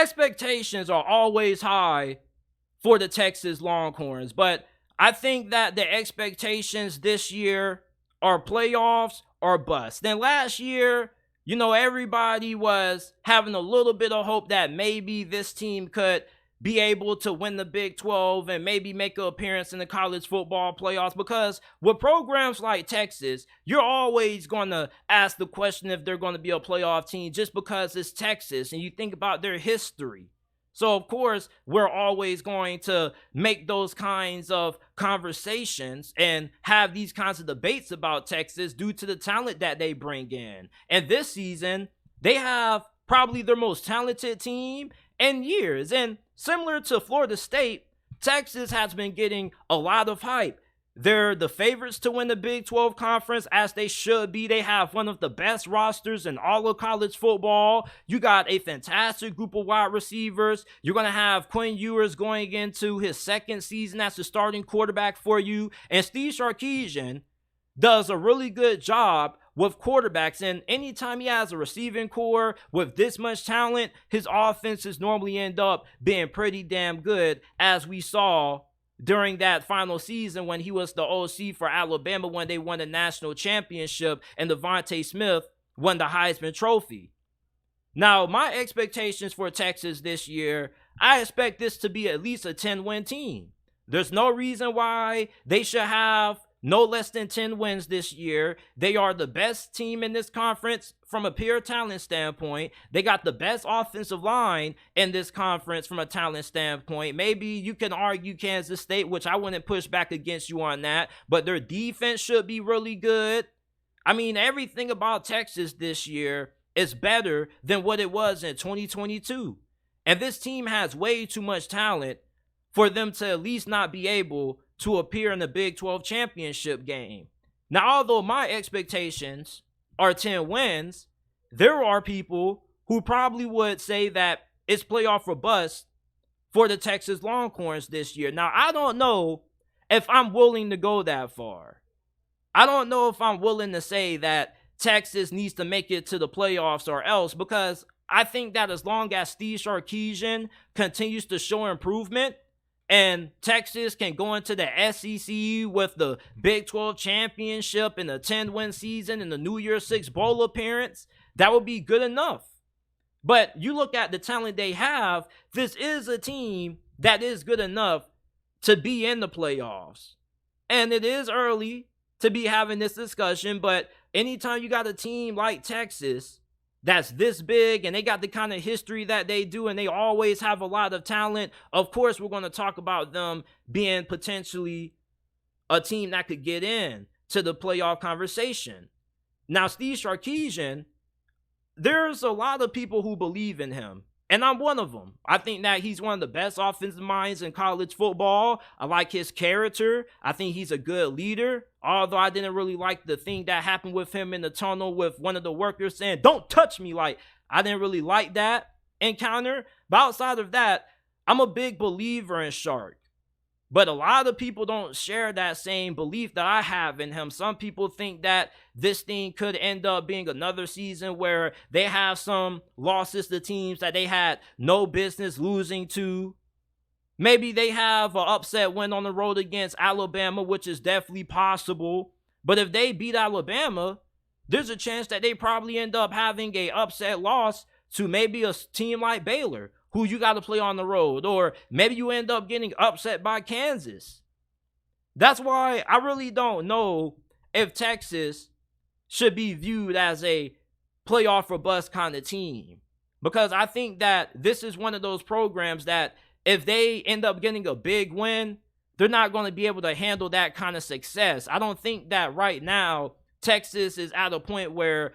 expectations are always high for the Texas Longhorns, but I think that the expectations this year are playoffs or bust. Then last year, everybody was having a little bit of hope that maybe this team could be able to win the Big 12 and maybe make an appearance in the college football playoffs, because with programs like Texas, you're always going to ask the question if they're going to be a playoff team just because it's Texas and you think about their history. So, of course, we're always going to make those kinds of conversations and have these kinds of debates about Texas due to the talent that they bring in. And this season, they have probably their most talented team in years. And similar to Florida State, Texas has been getting a lot of hype. They're the favorites to win the Big 12 conference, as they should be. They have one of the best rosters in all of college football. You got a fantastic group of wide receivers. You're going to have Quinn Ewers going into his second season as the starting quarterback for you. And Steve Sarkisian does a really good job with quarterbacks, and anytime he has a receiving core with this much talent, his offenses normally end up being pretty damn good, as we saw during that final season when he was the OC for Alabama when they won the national championship and Devontae Smith won the Heisman Trophy. Now, my expectations for Texas this year, I expect this to be at least a 10-win team. There's no reason why they should have no less than 10 wins this year. They are the best team in this conference from a pure talent standpoint. They got the best offensive line in this conference from a talent standpoint. Maybe you can argue Kansas State, which I wouldn't push back against you on that, but their defense should be really good. I mean, everything about Texas this year is better than what it was in 2022. And this team has way too much talent for them to at least not be able to appear in the Big 12 championship game. Now, although my expectations are 10 wins, there are people who probably would say that it's playoff or bust for the Texas Longhorns this year. Now, I don't know if I'm willing to go that far. I don't know if I'm willing to say that Texas needs to make it to the playoffs or else, because I think that as long as Steve Sarkisian continues to show improvement, and Texas can go into the SEC with the Big 12 championship and a 10-win season and the New Year's Six Bowl appearance, that would be good enough. But you look at the talent they have, this is a team that is good enough to be in the playoffs. And it is early to be having this discussion, but anytime you got a team like Texas that's this big and they got the kind of history that they do and they always have a lot of talent, of course we're going to talk about them being potentially a team that could get in to the playoff conversation. Now, Steve Sarkisian, there's a lot of people who believe in him, and I'm one of them. I think that he's one of the best offensive minds in college football. I like his character. I think he's a good leader. Although I didn't really like the thing that happened with him in the tunnel with one of the workers saying, "Don't touch me." Like, I didn't really like that encounter. But outside of that, I'm a big believer in Shark. But a lot of people don't share that same belief that I have in him. Some people think that this thing could end up being another season where they have some losses to teams that they had no business losing to. Maybe they have an upset win on the road against Alabama, which is definitely possible. But if they beat Alabama, there's a chance that they probably end up having an upset loss to maybe a team like Baylor, who you got to play on the road. Or maybe you end up getting upset by Kansas. That's why I really don't know if Texas should be viewed as a playoff or bust kind of team. Because I think that this is one of those programs that if they end up getting a big win, they're not going to be able to handle that kind of success. I don't think that right now Texas is at a point where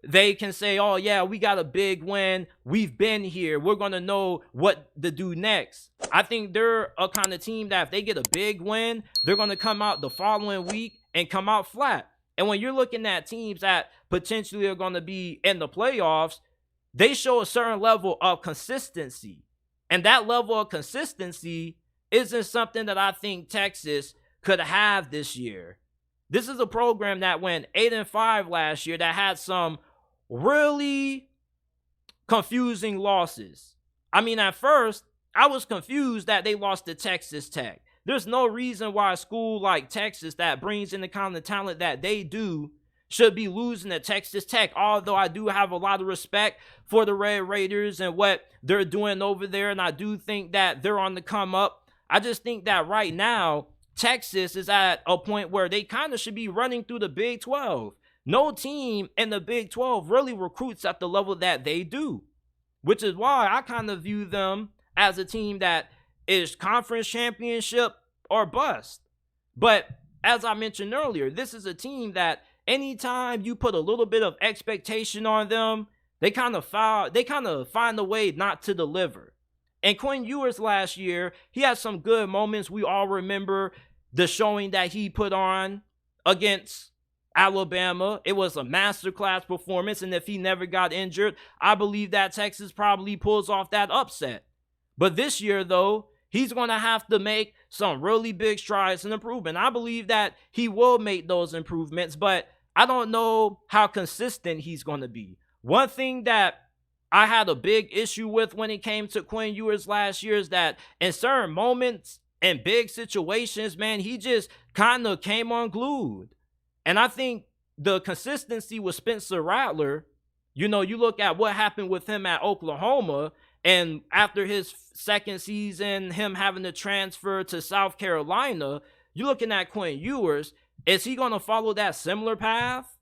they can say, "Oh yeah, we got a big win. We've been here. We're going to know what to do next." I think they're a kind of team that if they get a big win, they're going to come out the following week and come out flat. And when you're looking at teams that potentially are going to be in the playoffs, they show a certain level of consistency. And that level of consistency isn't something that I think Texas could have this year. This is a program that went 8-5 last year that had some really confusing losses. I mean, at first, I was confused that they lost to Texas Tech. There's no reason why a school like Texas that brings in the kind of talent that they do should be losing to Texas Tech, although I do have a lot of respect for the Red Raiders and what they're doing over there, and I do think that they're on the come up. I just think that right now, Texas is at a point where they kind of should be running through the Big 12. No team in the Big 12 really recruits at the level that they do, which is why I kind of view them as a team that is conference championship or bust. But as I mentioned earlier, this is a team that anytime you put a little bit of expectation on them, they kind of find a way not to deliver. And Quinn Ewers last year, he had some good moments. We all remember the showing that he put on against Alabama. It was a masterclass performance, and if he never got injured, I believe that Texas probably pulls off that upset. But this year, though, he's going to have to make some really big strides and improvement. I believe that he will make those improvements, but I don't know how consistent he's going to be. One thing that I had a big issue with when it came to Quinn Ewers last year is that in certain moments and big situations, man, he just kind of came unglued. And I think the consistency with Spencer Rattler, you look at what happened with him at Oklahoma, and after his second season, him having to transfer to South Carolina, you're looking at Quinn Ewers. Is he going to follow that similar path?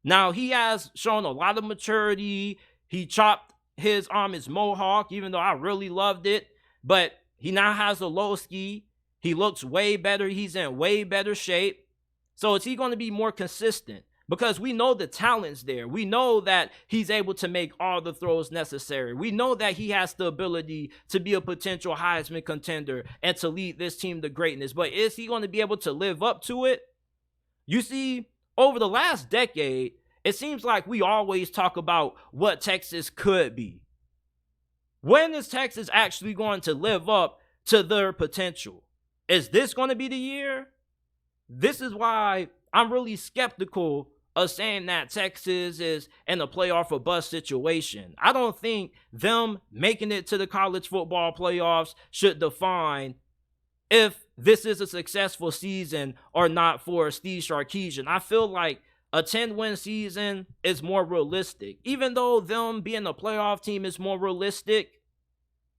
Now, he has shown a lot of maturity. He chopped his mohawk, even though I really loved it. But he now has a low ski. He looks way better. He's in way better shape. So is he going to be more consistent? Because we know the talent's there. We know that he's able to make all the throws necessary. We know that he has the ability to be a potential Heisman contender and to lead this team to greatness. But is he going to be able to live up to it? You see, over the last decade, it seems like we always talk about what Texas could be. When is Texas actually going to live up to their potential? Is this going to be the year? This is why I'm really skeptical of saying that Texas is in a playoff or bust situation. I don't think them making it to the college football playoffs should define if this is a successful season or not for Steve Sarkisian. I feel like a 10-win season is more realistic. Even though them being a playoff team is more realistic,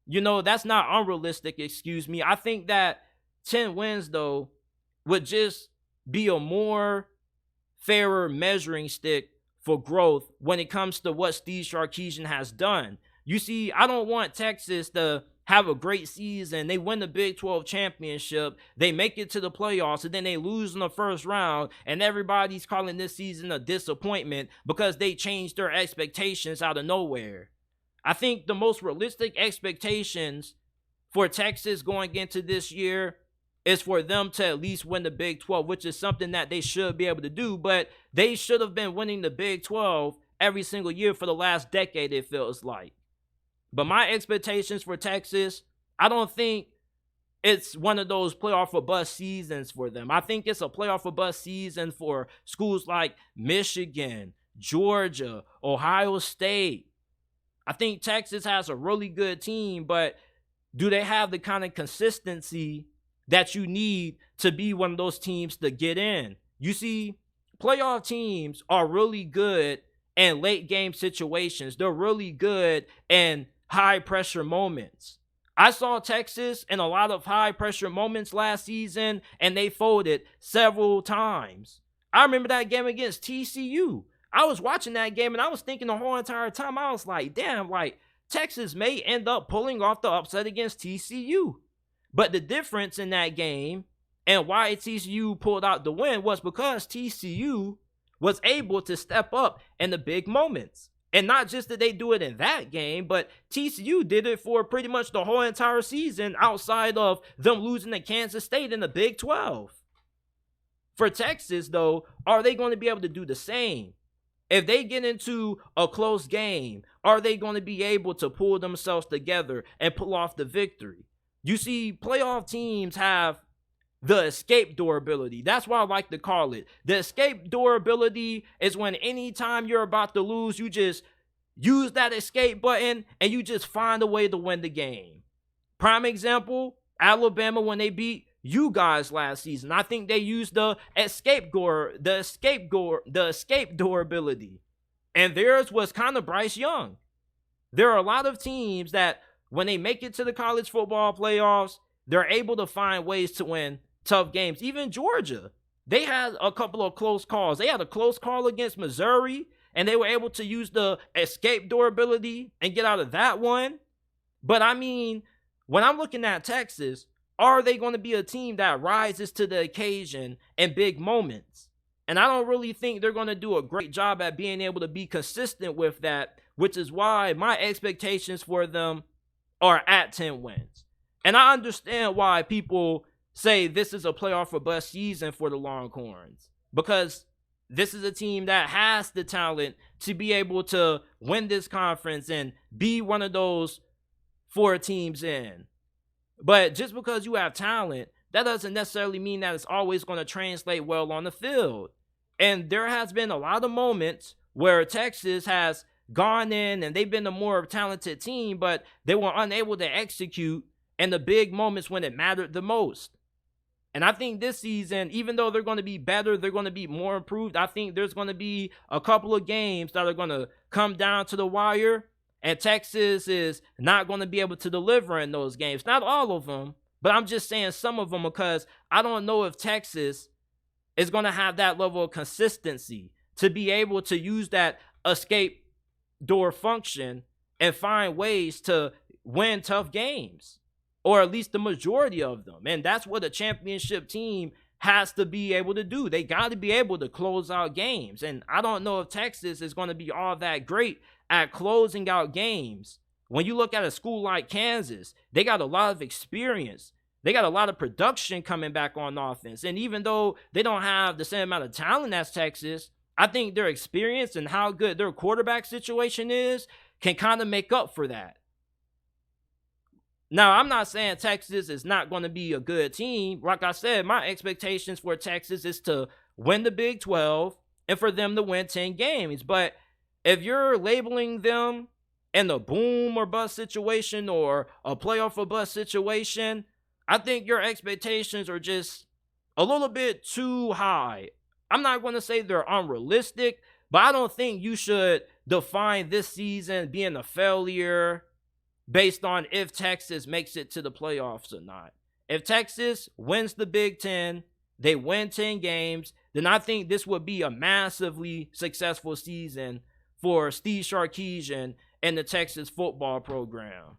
that's not unrealistic, excuse me. I think that 10 wins, though, would just be a more fairer measuring stick for growth when it comes to what Steve Sarkisian has done. You see, I don't want Texas to have a great season. They win the Big 12 championship. They make it to the playoffs, and then they lose in the first round, and everybody's calling this season a disappointment because they changed their expectations out of nowhere. I think the most realistic expectations for Texas going into this year is for them to at least win the Big 12, which is something that they should be able to do, but they should have been winning the Big 12 every single year for the last decade, it feels like. But my expectations for Texas, I don't think it's one of those playoff or bust seasons for them. I think it's a playoff or bust season for schools like Michigan, Georgia, Ohio State. I think Texas has a really good team, but do they have the kind of consistency that you need to be one of those teams to get in? You see, playoff teams are really good in late game situations. They're really good in high pressure moments. I saw Texas in a lot of high pressure moments last season, and they folded several times. I remember that game against TCU. I was watching that game, and I was thinking the whole entire time, I was like, damn, Texas may end up pulling off the upset against TCU. But the difference in that game and why TCU pulled out the win was because TCU was able to step up in the big moments. And not just did they do it in that game, but TCU did it for pretty much the whole entire season outside of them losing to Kansas State in the Big 12. For Texas, though, are they going to be able to do the same? If they get into a close game, are they going to be able to pull themselves together and pull off the victory? You see, playoff teams have the escape door ability. That's what I like to call it. The escape door ability is when anytime you're about to lose, you just use that escape button and you just find a way to win the game. Prime example, Alabama when they beat you guys last season. I think they used the escape door ability. And theirs was kind of Bryce Young. There are a lot of teams that when they make it to the college football playoffs, they're able to find ways to win tough games. Even Georgia, they had a couple of close calls. They had a close call against Missouri, and they were able to use the escape door ability and get out of that one. But I mean, when I'm looking at Texas, are they going to be a team that rises to the occasion in big moments? And I don't really think they're going to do a great job at being able to be consistent with that, which is why my expectations for them are at 10 wins. And I understand why people say this is a playoff or bust season for the Longhorns, because this is a team that has the talent to be able to win this conference and be one of those 4 teams in. But just because you have talent, that doesn't necessarily mean that it's always going to translate well on the field. And there has been a lot of moments where Texas has gone in and they've been the more talented team, but they were unable to execute in the big moments when it mattered the most. And I think this season, even though they're going to be better, they're going to be more improved. I think there's going to be a couple of games that are going to come down to the wire, and Texas is not going to be able to deliver in those games. Not all of them, but I'm just saying some of them, because I don't know if Texas is going to have that level of consistency to be able to use that escape door function and find ways to win tough games, or at least the majority of them. And that's what a championship team has to be able to do. They got to be able to close out games. And I don't know if Texas is going to be all that great at closing out games. When you look at a school like Kansas, they got a lot of experience. They got a lot of production coming back on offense. And even though they don't have the same amount of talent as Texas, I think their experience and how good their quarterback situation is can kind of make up for that. Now, I'm not saying Texas is not going to be a good team. Like I said, my expectations for Texas is to win the Big 12 and for them to win 10 games. But if you're labeling them in a boom or bust situation or a playoff or bust situation, I think your expectations are just a little bit too high. I'm not going to say they're unrealistic, but I don't think you should define this season being a failure based on if Texas makes it to the playoffs or not. If Texas wins the Big Ten, they win 10 games, then I think this would be a massively successful season for Steve Sarkisian and the Texas football program.